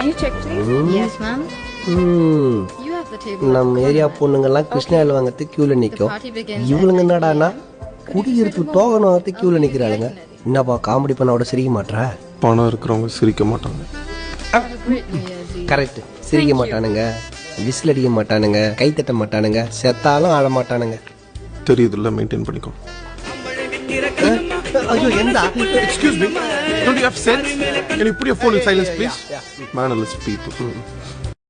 Can you check, please? Yes, ma'am. You have the table. நம்ம area பொண்ணுங்கெல்லாம் கிருஷ்ணாயில் வாங்கிறதுக்கு கியூவில் நிற்கும். இவளுங்க என்னடானா குடியிருத்து டோகன் வாங்கிறதுக்கு கியூவில் நிற்கிறாளுங்க. என்னப்பா காமெடி பண்ணோட சிரிக்க மாட்டா? பணம் இருக்கிறவங்க சிரிக்க மாட்டாங்க. கரெக்ட், சிரிக்க மாட்டானுங்க, விசில் அடிக்க மாட்டானுங்க, கை தட்ட மாட்டானுங்க, செத்தாலும் ஆட மாட்டானுங்க. தெரியுதுல்ல, மெயின்டைன் பண்ணிக்கோ. ஐயோ எந்த Excuse me, don't you have sense? Can you put your phone in silence, please? Man, let's speak.